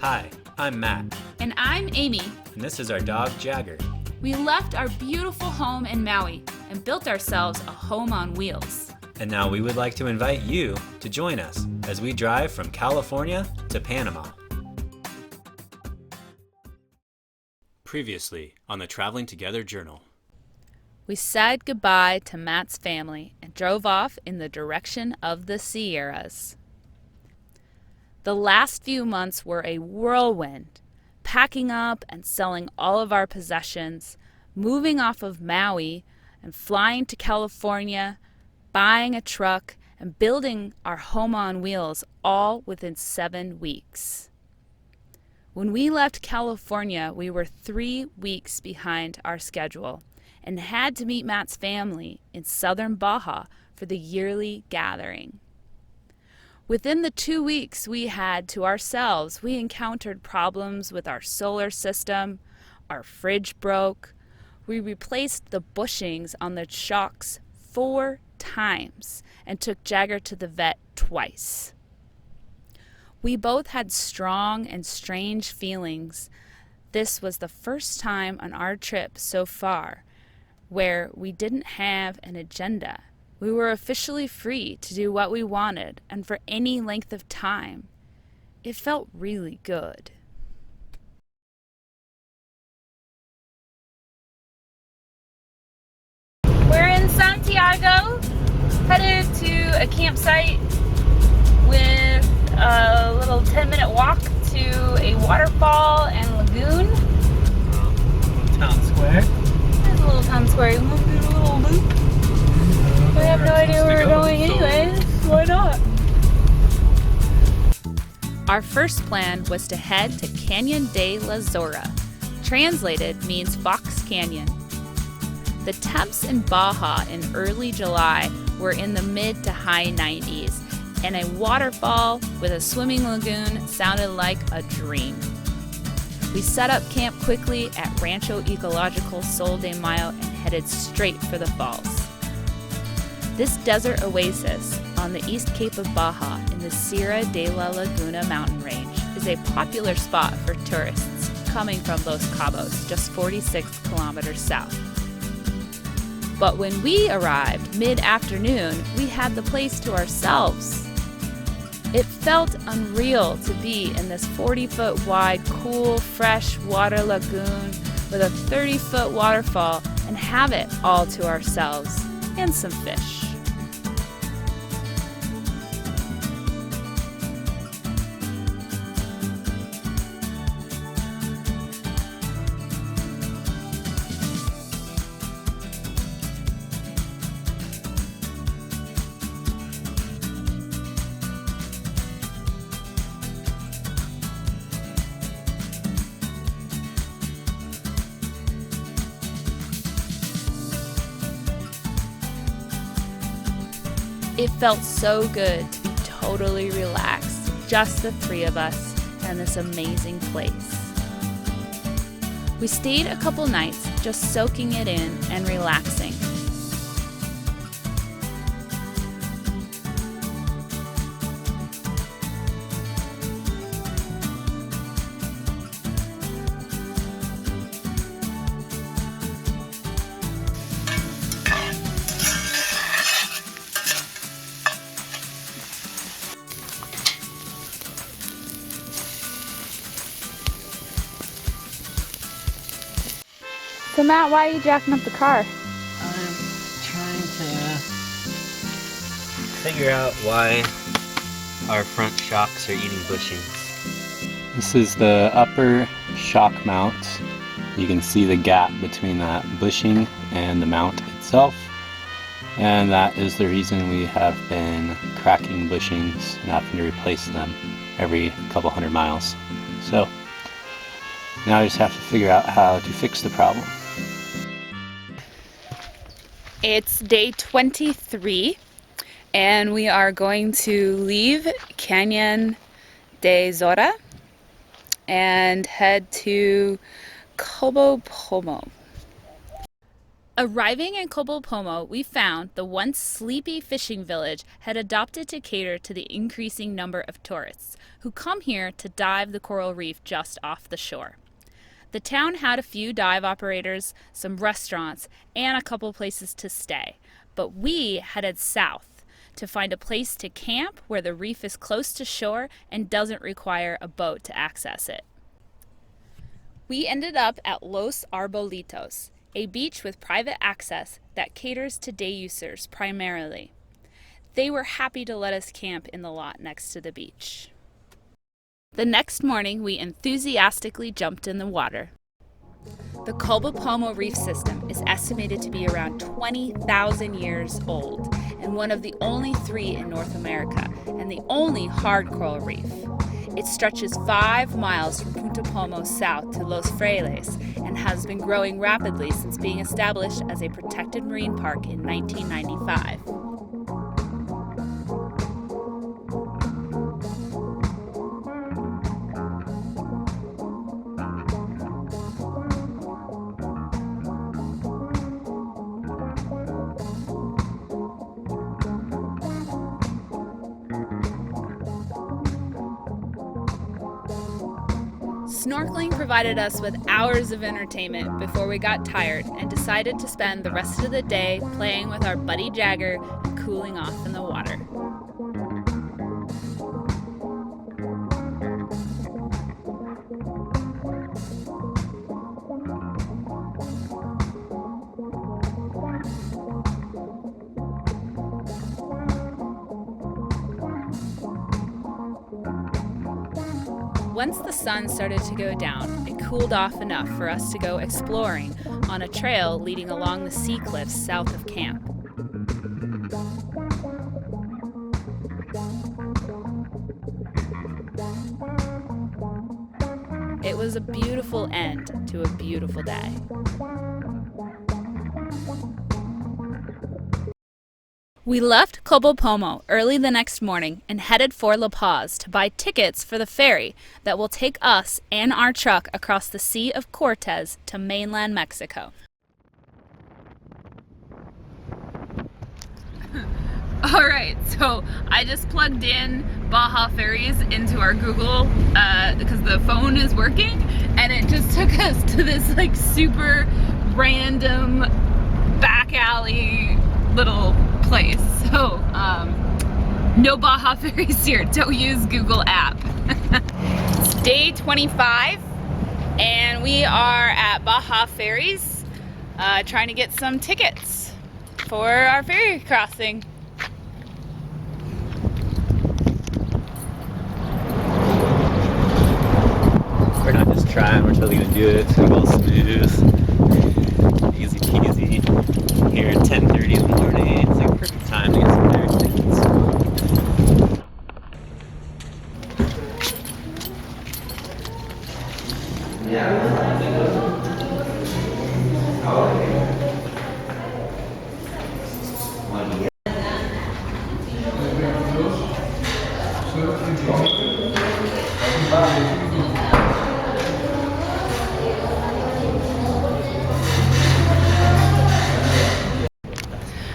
Hi, I'm Matt. And I'm Amy. And this is our dog, Jagger. We left our beautiful home in Maui and built ourselves a home on wheels. And now we would like to invite you to join us as we drive from California to Panama. Previously on the Traveling Together Journal. We said goodbye to Matt's family and drove off in the direction of the Sierras. The last few months were a whirlwind, packing up and selling all of our possessions, moving off of Maui and flying to California, buying a truck, and building our home on wheels all within 7 weeks. When we left California, we were 3 weeks behind our schedule and had to meet Matt's family in southern Baja for the yearly gathering. Within the 2 weeks we had to ourselves, we encountered problems with our solar system, our fridge broke, we replaced the bushings on the shocks 4 times and took Jagger to the vet twice. We both had strong and strange feelings. This was the first time on our trip so far where we didn't have an agenda. We were officially free to do what we wanted and for any length of time. It felt really good. We're in Santiago, headed to a campsite with a little 10-minute walk to a waterfall and lagoon. Town square. There's a little town square. You want to do a little loop? I have no idea where we're going anyways. Why not? Our first plan was to head to Canyon de la Zorra. Translated means Fox Canyon. The temps in Baja in early July were in the mid to high 90s, and a waterfall with a swimming lagoon sounded like a dream. We set up camp quickly at Rancho Ecological Sol de Mayo and headed straight for the falls. This desert oasis on the East Cape of Baja in the Sierra de la Laguna mountain range is a popular spot for tourists coming from Los Cabos, just 46 kilometers south. But when we arrived mid-afternoon, we had the place to ourselves. It felt unreal to be in this 40-foot wide, cool, fresh water lagoon with a 30-foot waterfall and have it all to ourselves and some fish. It felt so good to be totally relaxed, just the three of us and this amazing place. We stayed a couple nights just soaking it in and relaxing. So Matt, why are you jacking up the car? I'm trying to figure out why our front shocks are eating bushings. This is the upper shock mount. You can see the gap between that bushing and the mount itself. And that is the reason we have been cracking bushings and having to replace them every couple hundred miles. So now I just have to figure out how to fix the problem. It's day 23 and we are going to leave Canyon de Zorra and head to Cabo Pulmo. Arriving in Cabo Pulmo, we found the once sleepy fishing village had adopted to cater to the increasing number of tourists who come here to dive the coral reef just off the shore. The town had a few dive operators, some restaurants, and a couple places to stay, but we headed south to find a place to camp where the reef is close to shore and doesn't require a boat to access it. We ended up at Los Arbolitos, a beach with private access that caters to day users primarily. They were happy to let us camp in the lot next to the beach. The next morning, we enthusiastically jumped in the water. The Cabo Pulmo reef system is estimated to be around 20,000 years old and one of the only 3 in North America and the only hard coral reef. It stretches 5 miles from Punta Pulmo south to Los Frailes and has been growing rapidly since being established as a protected marine park in 1995. Snorkeling provided us with hours of entertainment before we got tired and decided to spend the rest of the day playing with our buddy Jagger and cooling off in the water. Once the sun started to go down, it cooled off enough for us to go exploring on a trail leading along the sea cliffs south of camp. It was a beautiful end to a beautiful day. We left Cabo Pulmo early the next morning and headed for La Paz to buy tickets for the ferry that will take us and our truck across the Sea of Cortez to mainland Mexico. All right, so I just plugged in Baja Ferries into our Google because the phone is working, and it just took us to this like super random back alley little place. So no Baja Ferries here. Don't use Google app. It's day 25 and we are at Baja Ferries trying to get some tickets for our ferry crossing. We're not just trying, we're totally gonna do it. It's gonna go smooth. Easy peasy. Here at 10:30 in the morning. It's like perfect time to get some ferry tickets.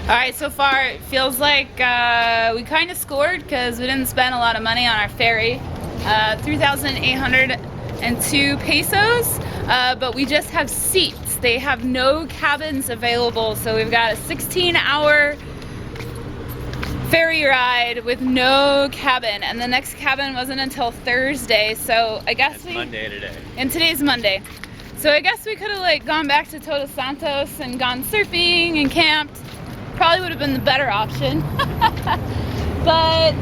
Alright, so far it feels like we kind of scored because we didn't spend a lot of money on our ferry. 3,802 pesos, but we just have seats. They have no cabins available, so we've got a 16-hour ferry ride with no cabin, and the next cabin wasn't until Thursday, so I guess It's Monday today. And today's Monday. So I guess we could have like gone back to Todos Santos and gone surfing and camped. Probably would have been the better option. But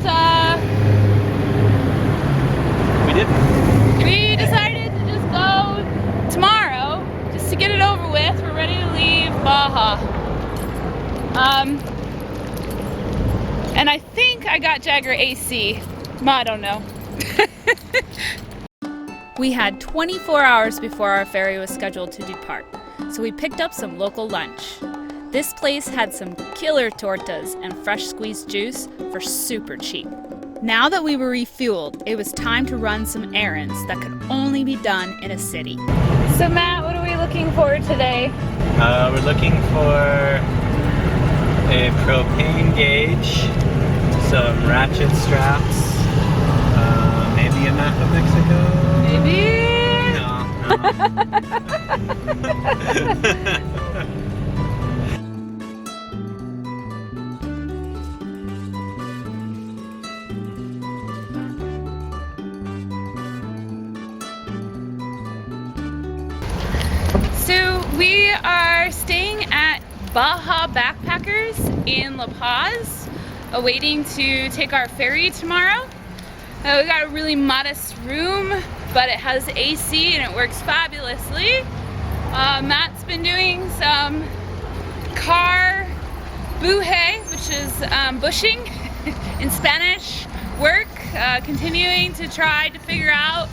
We didn't. we decided to just go tomorrow just to get it over with. We're ready to leave Baja. And I think I got Jagger AC. I don't know. We had 24 hours before our ferry was scheduled to depart, so we picked up some local lunch. This place had some killer tortas and fresh squeezed juice for super cheap. Now that we were refueled, it was time to run some errands that could only be done in a city. So Matt, what are we looking for today? We're looking for a propane gauge, some ratchet straps, maybe a map of Mexico. Maybe? No. So we are staying at Baja Backpackers in La Paz, awaiting to take our ferry tomorrow. We got a really modest room, but it has AC and it works fabulously. Matt's been doing some car buje, which is bushing in Spanish, work, continuing to try to figure out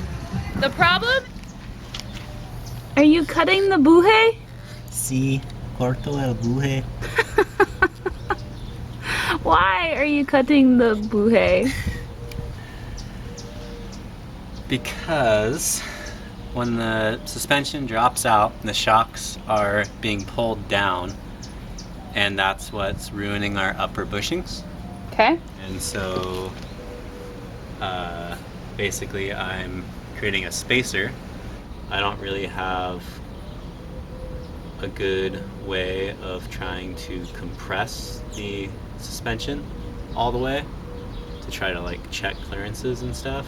the problem. Are you cutting the buje? Sí, corto el buje. Why are you cutting the buje? Because when the suspension drops out, the shocks are being pulled down, and that's what's ruining our upper bushings. Okay. And so basically I'm creating a spacer. I don't really have a good way of trying to compress the suspension all the way to try to like check clearances and stuff.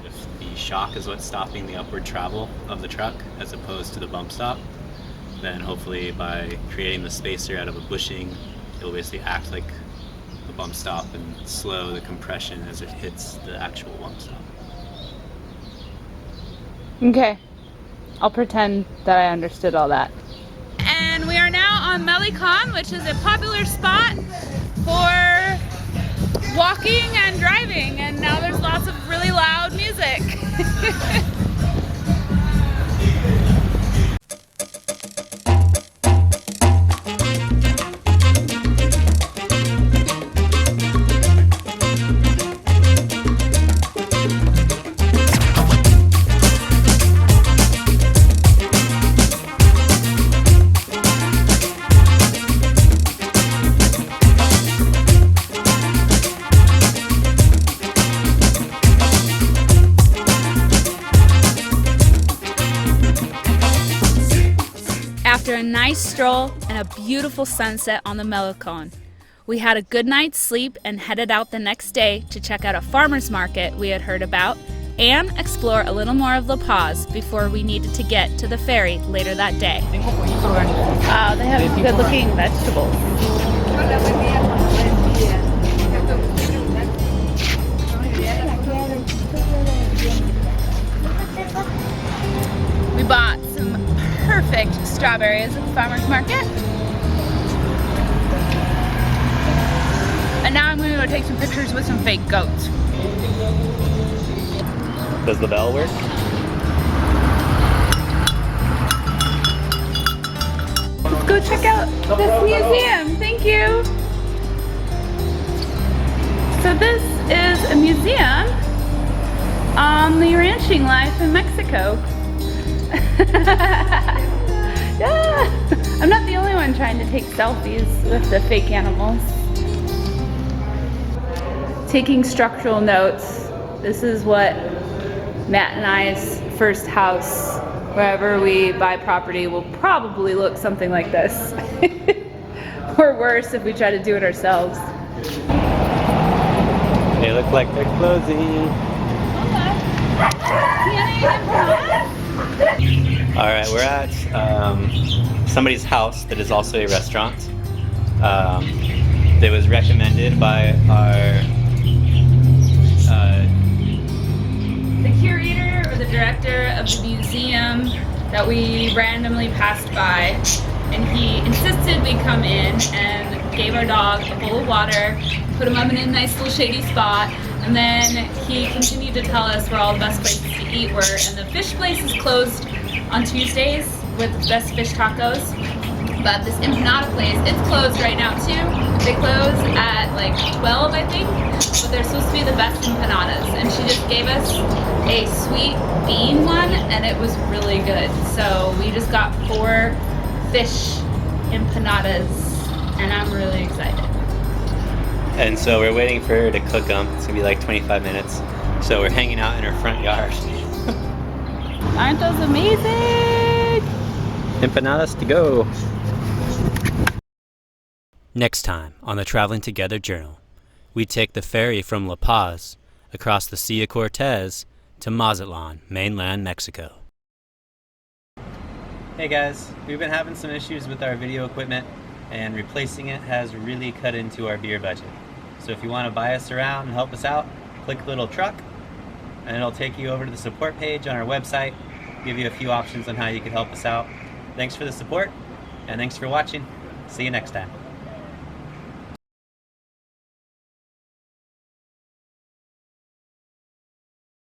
If the shock is what's stopping the upward travel of the truck as opposed to the bump stop, then hopefully by creating the spacer out of a bushing, it'll basically act like a bump stop and slow the compression as it hits the actual bump stop. Okay. I'll pretend that I understood all that. And we are now on Malecon, which is a popular spot for walking and driving, and now there's lots of really loud music. After a nice stroll and a beautiful sunset on the Malecon, we had a good night's sleep and headed out the next day to check out a farmer's market we had heard about and explore a little more of La Paz before we needed to get to the ferry later that day. Wow, they have good looking vegetables. We bought some perfect strawberries at the farmer's market. And now I'm going to go take some pictures with some fake goats. Does the bell work? Let's go check out this museum. Thank you. So this is a museum on the ranching life in Mexico. Yeah. I'm not the only one trying to take selfies with the fake animals. Taking structural notes. This is what Matt and I's first house, wherever we buy property, will probably look something like this. Or worse if we try to do it ourselves. They look like they're closing. Alright, we're at somebody's house that is also a restaurant. That was recommended by our the curator or the director of the museum that we randomly passed by, and he insisted we come in and gave our dog a bowl of water, put him up in a nice little shady spot, and then he continued to tell us where all the best places to eat were, and the fish place is closed on Tuesdays with best fish tacos. But this empanada place, it's closed right now too. They close at like 12, I think, but they're supposed to be the best empanadas. And she just gave us a sweet bean one, and it was really good. So we just got 4 fish empanadas, and I'm really excited. And so we're waiting for her to cook them. It's gonna be like 25 minutes. So we're hanging out in her front yard. Aren't those amazing? Empanadas to go. Next time on the Traveling Together Journal, we take the ferry from La Paz across the Sea of Cortez to Mazatlan, mainland Mexico. Hey guys, we've been having some issues with our video equipment, and replacing it has really cut into our beer budget. So if you want to buy us around and help us out, click the little truck and it'll take you over to the support page on our website, give you a few options on how you can help us out. Thanks for the support, and thanks for watching. See you next time.